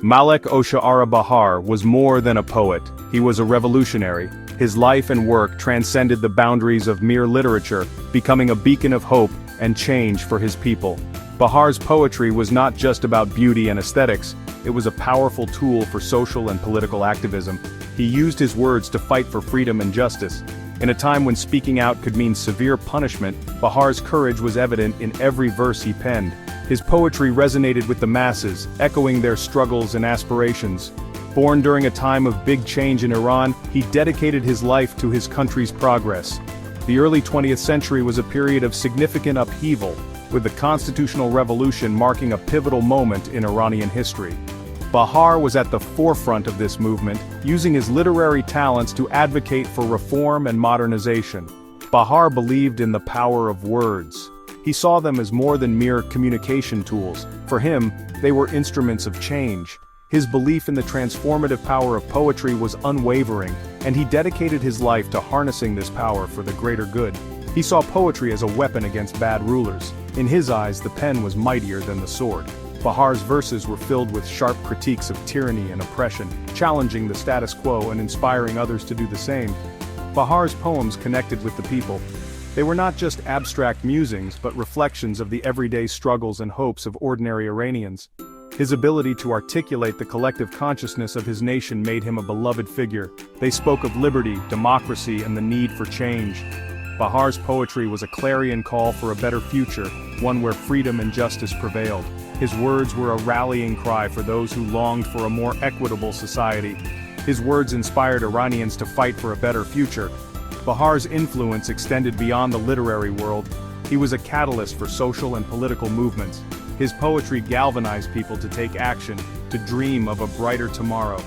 Malek-o-Sho'arā Bahār was more than a poet, he was a revolutionary. His life and work transcended the boundaries of mere literature, becoming a beacon of hope and change for his people. Bahār's poetry was not just about beauty and aesthetics, it was a powerful tool for social and political activism. He used his words to fight for freedom and justice. In a time when speaking out could mean severe punishment, Bahār's courage was evident in every verse he penned. His poetry resonated with the masses, echoing their struggles and aspirations. Born during a time of big change in Iran, he dedicated his life to his country's progress. The early 20th century was a period of significant upheaval, with the constitutional revolution marking a pivotal moment in Iranian history. Bahār was at the forefront of this movement, using his literary talents to advocate for reform and modernization. Bahār believed in the power of words. He saw them as more than mere communication tools. For him, they were instruments of change. His belief in the transformative power of poetry was unwavering, and he dedicated his life to harnessing this power for the greater good. He saw poetry as a weapon against bad rulers. In his eyes, the pen was mightier than the sword. Bahār's verses were filled with sharp critiques of tyranny and oppression, challenging the status quo and inspiring others to do the same. Bahār's poems connected with the people. They were not just abstract musings, but reflections of the everyday struggles and hopes of ordinary Iranians. His ability to articulate the collective consciousness of his nation made him a beloved figure. They spoke of liberty, democracy, and the need for change. Bahār's poetry was a clarion call for a better future, one where freedom and justice prevailed. His words were a rallying cry for those who longed for a more equitable society. His words inspired Iranians to fight for a better future. Bahār's influence extended beyond the literary world. He was a catalyst for social and political movements. His poetry galvanized people to take action, to dream of a brighter tomorrow.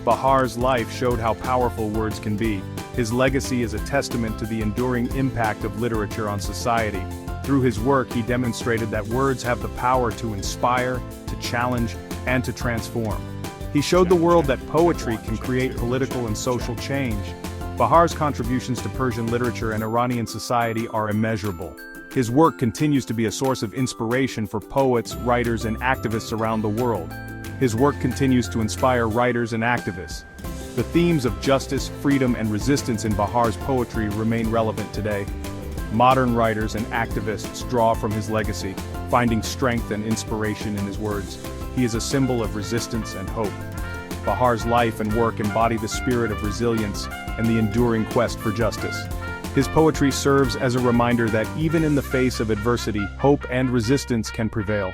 Bahār's life showed how powerful words can be. His legacy is a testament to the enduring impact of literature on society. Through his work, he demonstrated that words have the power to inspire, to challenge, and to transform. He showed the world that poetry can create political and social change. Bahār's contributions to Persian literature and Iranian society are immeasurable. His work continues to be a source of inspiration for poets, writers, and activists around the world. His work continues to inspire writers and activists. The themes of justice, freedom, and resistance in Bahār's poetry remain relevant today. Modern writers and activists draw from his legacy, finding strength and inspiration in his words. He is a symbol of resistance and hope. Bahār's life and work embody the spirit of resilience and the enduring quest for justice. His poetry serves as a reminder that even in the face of adversity, hope and resistance can prevail.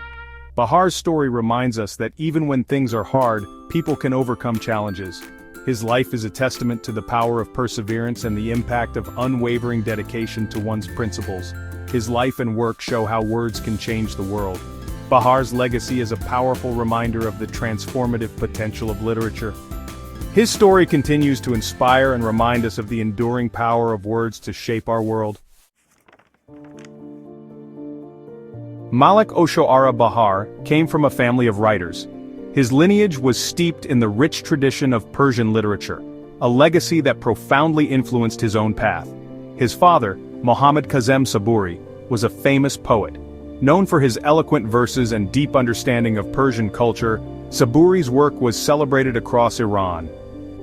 Bahār's story reminds us that even when things are hard, people can overcome challenges. His life is a testament to the power of perseverance and the impact of unwavering dedication to one's principles. His life and work show how words can change the world. Bahār's legacy is a powerful reminder of the transformative potential of literature. His story continues to inspire and remind us of the enduring power of words to shape our world. Malek-o-Sho'arā Bahār came from a family of writers. His lineage was steeped in the rich tradition of Persian literature, a legacy that profoundly influenced his own path. His father, Muhammad Kazem Saburi, was a famous poet. Known for his eloquent verses and deep understanding of Persian culture, Saburi's work was celebrated across Iran.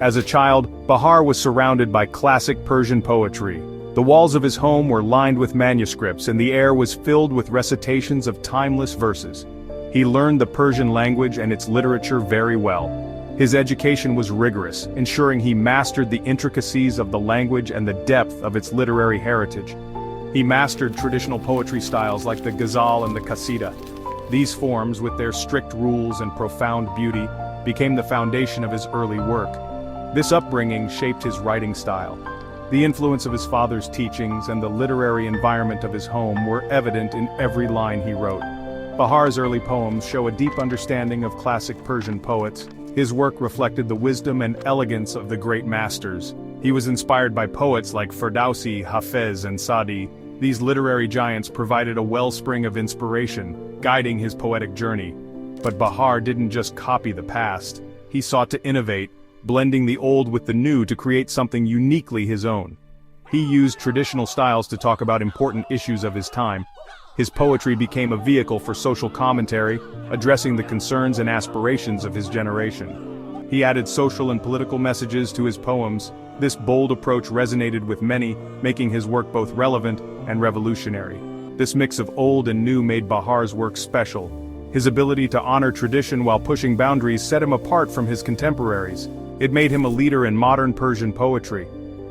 As a child, Bahār was surrounded by classic Persian poetry. The walls of his home were lined with manuscripts and the air was filled with recitations of timeless verses. He learned the Persian language and its literature very well. His education was rigorous, ensuring he mastered the intricacies of the language and the depth of its literary heritage. He mastered traditional poetry styles like the ghazal and the qasida. These forms, with their strict rules and profound beauty, became the foundation of his early work. This upbringing shaped his writing style. The influence of his father's teachings and the literary environment of his home were evident in every line he wrote. Bahār's early poems show a deep understanding of classic Persian poets. His work reflected the wisdom and elegance of the great masters. He was inspired by poets like Ferdowsi, Hafez, and Sadi. These literary giants provided a wellspring of inspiration, guiding his poetic journey. But Bahār didn't just copy the past. He sought to innovate, blending the old with the new to create something uniquely his own. He used traditional styles to talk about important issues of his time. His poetry became a vehicle for social commentary, addressing the concerns and aspirations of his generation. He added social and political messages to his poems. This bold approach resonated with many, making his work both relevant and revolutionary. This mix of old and new made Bahār's work special. His ability to honor tradition while pushing boundaries set him apart from his contemporaries. It made him a leader in modern Persian poetry.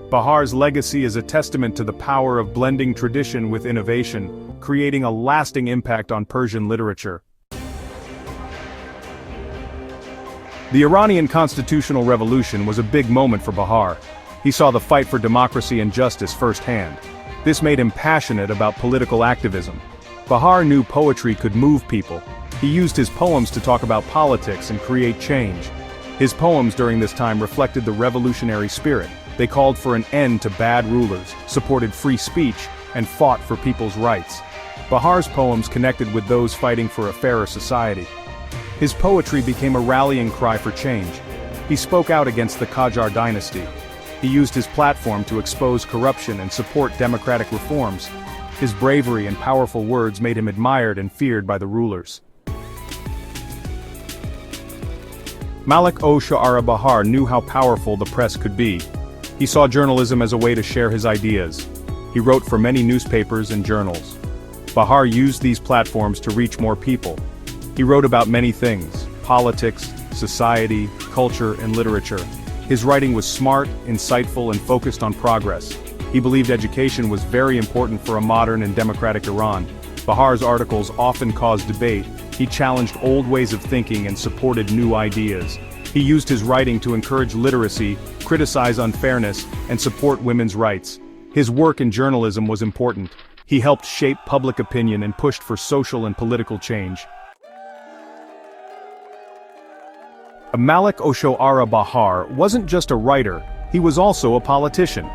Bahār's legacy is a testament to the power of blending tradition with innovation, creating a lasting impact on Persian literature. The Iranian constitutional revolution was a big moment for Bahār. He saw the fight for democracy and justice firsthand. This made him passionate about political activism. Bahār knew poetry could move people. He used his poems to talk about politics and create change. His poems during this time reflected the revolutionary spirit. They called for an end to bad rulers, supported free speech, and fought for people's rights. Bahār's poems connected with those fighting for a fairer society. His poetry became a rallying cry for change. He spoke out against the Qajar dynasty. He used his platform to expose corruption and support democratic reforms. His bravery and powerful words made him admired and feared by the rulers. Malek-o-Sho'arā Bahār knew how powerful the press could be. He saw journalism as a way to share his ideas. He wrote for many newspapers and journals. Bahār used these platforms to reach more people. He wrote about many things: politics, society, culture, and literature. His writing was smart, insightful, and focused on progress. He believed education was very important for a modern and democratic Iran. Bahār's articles often caused debate. He challenged old ways of thinking and supported new ideas. He used his writing to encourage literacy, criticize unfairness, and support women's rights. His work in journalism was important. He helped shape public opinion and pushed for social and political change. Malek-o-Sho'arā Bahār wasn't just a writer, he was also a politician.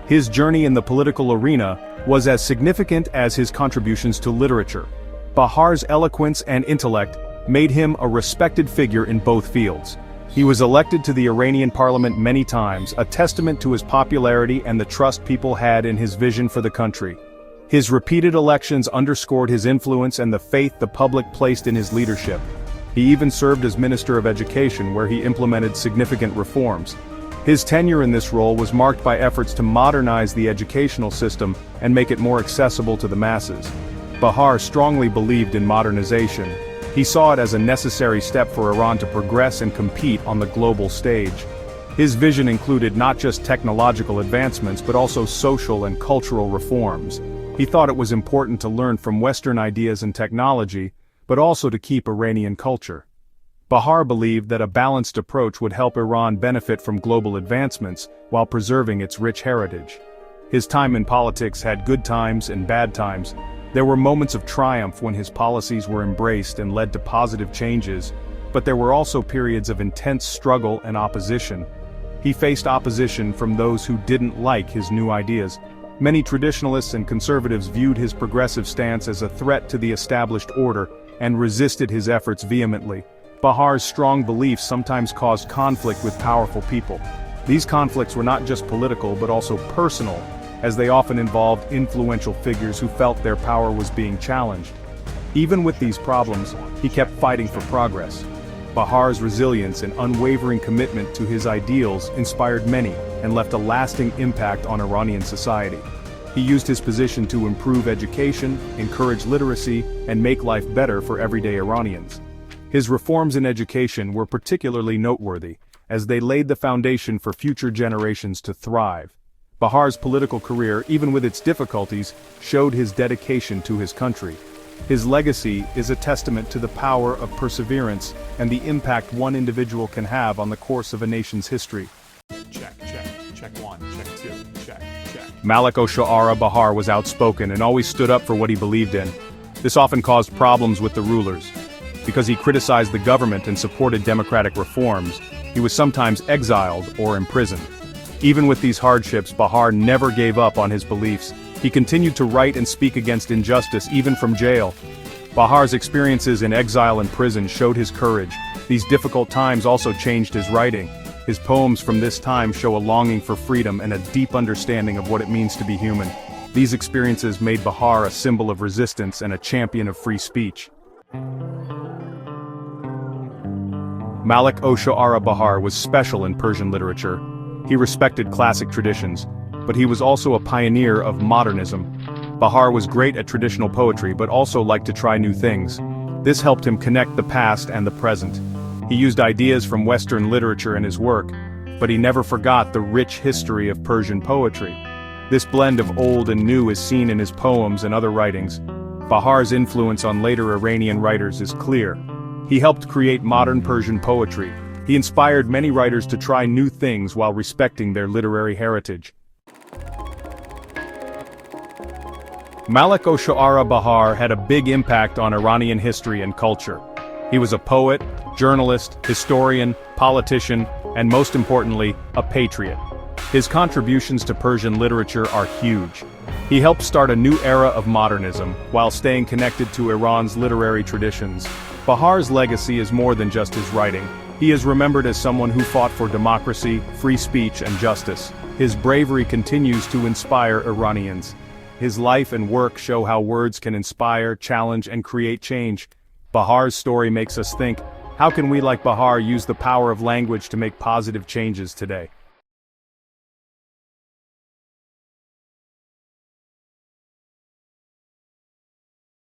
His journey in the political arena was as significant as his contributions to literature. Bahār's eloquence and intellect made him a respected figure in both fields. He was elected to the Iranian parliament many times, a testament to his popularity and the trust people had in his vision for the country. His repeated elections underscored his influence and the faith the public placed in his leadership. He even served as Minister of Education, where he implemented significant reforms. His tenure in this role was marked by efforts to modernize the educational system and make it more accessible to the masses. Bahār strongly believed in modernization. He saw it as a necessary step for Iran to progress and compete on the global stage. His vision included not just technological advancements but also social and cultural reforms. He thought it was important to learn from Western ideas and technology, but also to keep Iranian culture. Bahār believed that a balanced approach would help Iran benefit from global advancements while preserving its rich heritage. His time in politics had good times and bad times. There were moments of triumph when his policies were embraced and led to positive changes, but there were also periods of intense struggle and opposition. He faced opposition from those who didn't like his new ideas. Many traditionalists and conservatives viewed his progressive stance as a threat to the established order and resisted his efforts vehemently. Bahār's strong beliefs sometimes caused conflict with powerful people. These conflicts were not just political but also personal, as they often involved influential figures who felt their power was being challenged. Even with these problems, he kept fighting for progress. Bahār's resilience and unwavering commitment to his ideals inspired many and left a lasting impact on Iranian society. He used his position to improve education, encourage literacy, and make life better for everyday Iranians. His reforms in education were particularly noteworthy, as they laid the foundation for future generations to thrive. Bahār's political career, even with its difficulties, showed his dedication to his country. His legacy is a testament to the power of perseverance and the impact one individual can have on the course of a nation's history. Check one, check two, check. Malek-o-Sho'arā Bahār was outspoken and always stood up for what he believed in. This often caused problems with the rulers. Because he criticized the government and supported democratic reforms, he was sometimes exiled or imprisoned. Even with these hardships, Bahār never gave up on his beliefs. He continued to write and speak against injustice even from jail. Bahār's experiences in exile and prison showed his courage. These difficult times also changed his writing. His poems from this time show a longing for freedom and a deep understanding of what it means to be human. These experiences made Bahār a symbol of resistance and a champion of free speech. Malek-o-Sho'arā Bahār was special in Persian literature. He respected classic traditions, but he was also a pioneer of modernism. Bahār was great at traditional poetry but also liked to try new things. This helped him connect the past and the present. He used ideas from Western literature in his work, but he never forgot the rich history of Persian poetry. This blend of old and new is seen in his poems and other writings. Bahār's influence on later Iranian writers is clear. He helped create modern Persian poetry. He inspired many writers to try new things while respecting their literary heritage. Malek-o-Sho'arā Bahār had a big impact on Iranian history and culture. He was a poet, journalist, historian, politician, and most importantly, a patriot. His contributions to Persian literature are huge. He helped start a new era of modernism, while staying connected to Iran's literary traditions. Bahār's legacy is more than just his writing. He is remembered as someone who fought for democracy, free speech, and justice. His bravery continues to inspire Iranians. His life and work show how words can inspire, challenge, and create change. Bahār's story makes us think, how can we like Bahār use the power of language to make positive changes today?